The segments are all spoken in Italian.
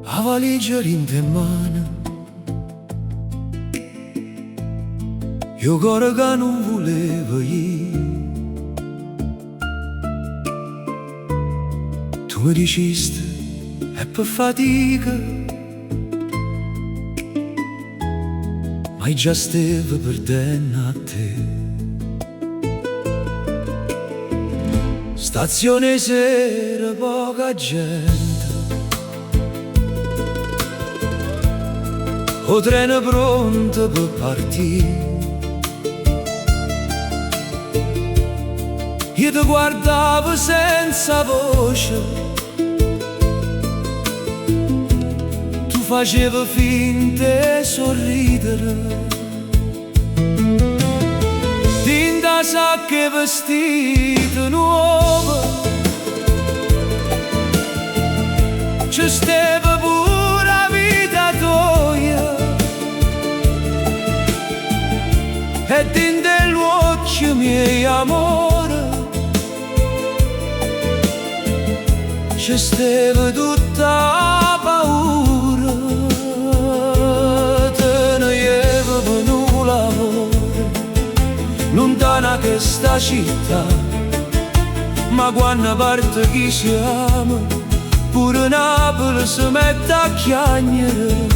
A valigia rinde in mano, io cuore che non volevo io. Tu mi dicesti è per fatica, ma io già stavo perdendo a te. Stazione sera, poca gente, o treno pronto per partire. Io ti guardavo senza voce, tu facevi finta di sorridere. Tinta sacche vestito nuovo, ci stava pure la vita tua. E dentro gli occhi miei amore c'è stava tutta la paura. Te ne avevo venuto l'amore lontana questa città, ma quando parte chi siamo pure Napoli si mette a chiagnere.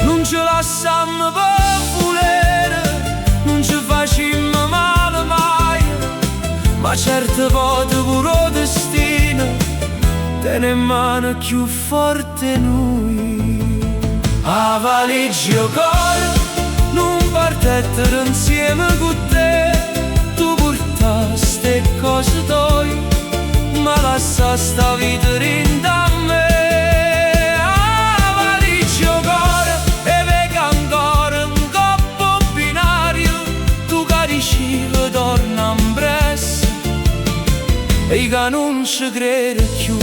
Non ce lasciamo per volere, non ci facciamo male mai, ma certe volte pure il destino tiene in mano più forte noi. A valigia cuore, non partettero insieme con te, tu portasti le cose tue, ma lascia sta vita rinda a me. Torna in bressa e io non ci credo più.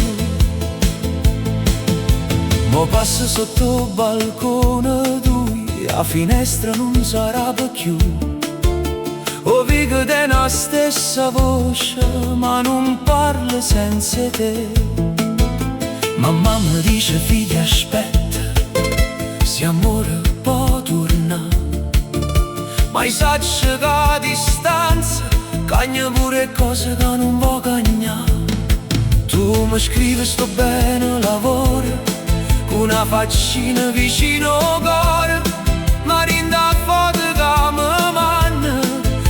Mo passa sotto il balcone lui, a finestra non sarà più. O vivo della stessa voce, ma non parla senza te. Mamma mi dice figlia aspetta, se amore può tornare, ma io saccio che a distanza cagna pure cose che non può cagnare. Tu mi scrivi sto bene, lavoro con una faccina vicino al cuore, ma rinda foto che mi manna,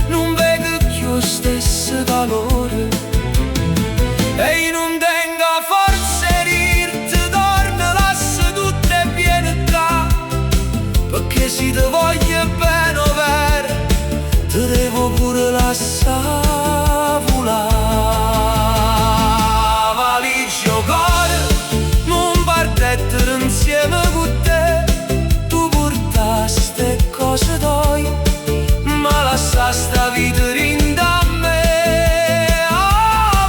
non vedo più lo stesso calore. E io non tengo forza di dirti torna, lascia tutte piene qua, perché se ti voglio bene te devo pure lasciare volare. Valigia cuore, non partettero insieme con te, tu portasti le cose tue, ma lascia sta vita rinda a me.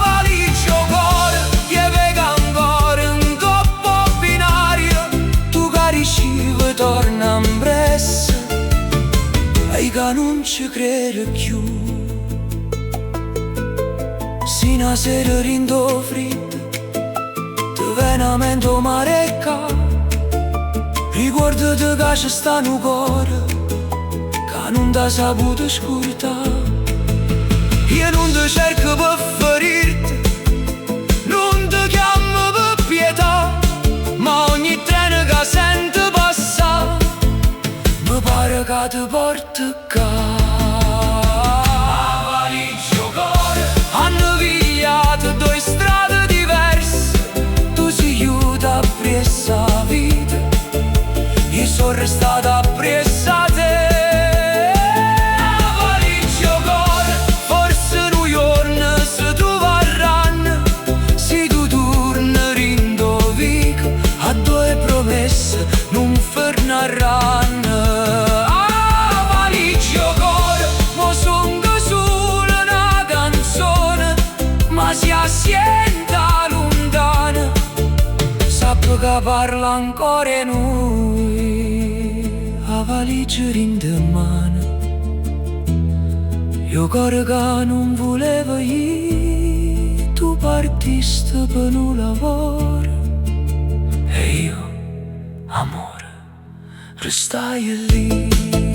Valigia cuore, io vedo ancora un coppo binario, tu caricivi torna in bressa e che non ci credo più. Si una sera rindo fredda, ti venamente mare ca, riguardati che ci sta un cuore che non ti ha saputo scordare. Io non ti cerco per ferirti, non ti chiamo per pietà, ma ogni treno che sento passare mi pare che ti porti qua. A valigia cuore, hanno pigliato due strade diverse, tu sei chiusa appresso la vita, io sono restata appresso a te. A valigia cuore, forse un giorno se tu varranno, se tu torni rindo vico, a due promesse non fermeranno. A valigia cuore, che parla ancora noi, a valigia in mano. Io cuore che non voleva ir, tu partiste per un lavoro. E io, amore, restai lì.